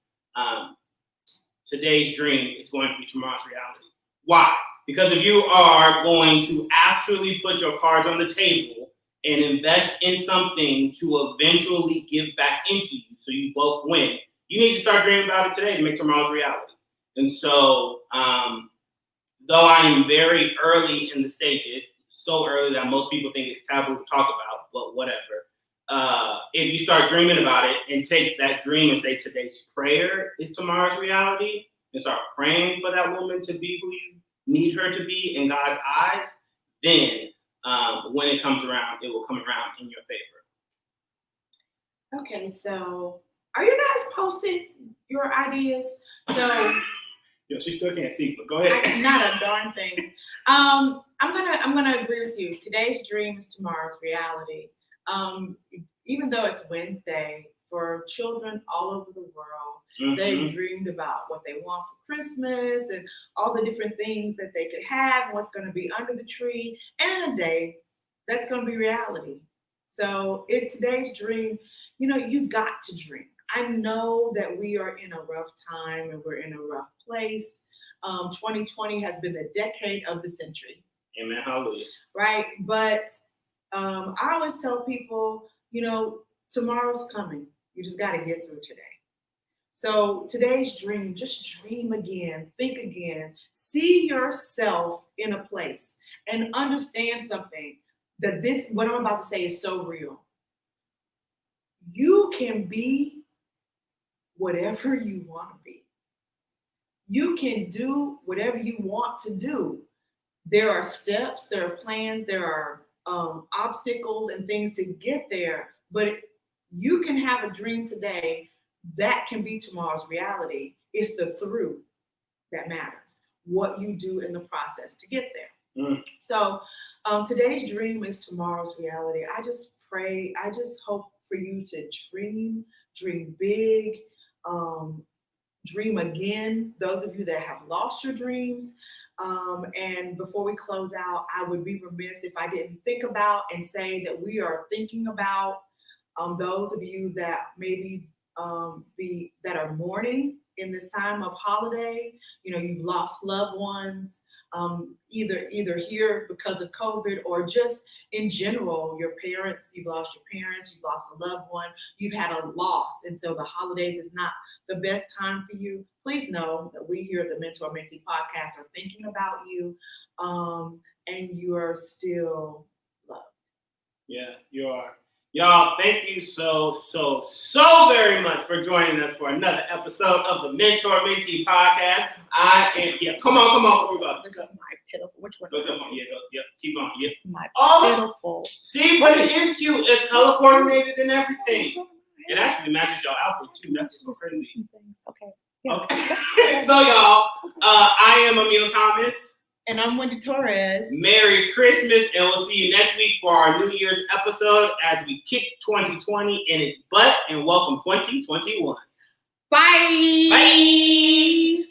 today's dream is going to be tomorrow's reality. Why? Because if you are going to actually put your cards on the table and invest in something to eventually give back into you so you both win, you need to start dreaming about it today to make tomorrow's reality. And so, though I am very early in the stages, so early that most people think it's taboo to talk about, but whatever. If you start dreaming about it and take that dream and say today's prayer is tomorrow's reality, and start praying for that woman to be who you need her to be in God's eyes, then when it comes around, it will come around in your favor. Okay, so are you guys posting your ideas? So Yo, she still can't see, but go ahead. not a darn thing. I'm gonna agree with you. Today's dream is tomorrow's reality. Even though it's Wednesday, for children all over the world, they've dreamed about what they want for Christmas and all the different things that they could have, what's going to be under the tree. And in a day, that's going to be reality. So today's dream, you got to dream. I know that we are in a rough time and we're in a rough place. 2020 has been the decade of the century. Amen. Hallelujah. Right? But I always tell people, tomorrow's coming. You just got to get through today. So today's dream, just dream again, think again, see yourself in a place and understand something that what I'm about to say is so real. You can be whatever you want to be. You can do whatever you want to do. There are steps, there are plans, there are obstacles and things to get there, but you can have a dream today that can be tomorrow's reality. It's the through that matters, what you do in the process to get there. So today's dream is tomorrow's reality. I just pray, I just hope for you to dream big, dream again, those of you that have lost your dreams. And before we close out, I would be remiss if I didn't think about and say that we are thinking about those of you that maybe that are mourning in this time of holiday. You've lost loved ones, either here because of COVID or just in general, your parents, you've lost your parents, you've lost a loved one, you've had a loss. And so the holidays is not the best time for you. Please know that we here at the Mentor Mentee Podcast are thinking about you, and you are still loved. Yeah, you are. Y'all, thank you so very much for joining us for another episode of the Mentor Mentee Podcast. Come on, where we go? This is my pitiful. Which one? Go, keep going. Yeah. This is my pitiful. See, but it is cute. It's color coordinated and everything. It actually matches your outfit too. That's what's so crazy. Okay. Yeah. Okay. So y'all, I am Emil Thomas. And I'm Wendy Torres. Merry Christmas, and we'll see you next week for our New Year's episode as we kick 2020 in its butt and welcome 2021. Bye. Bye.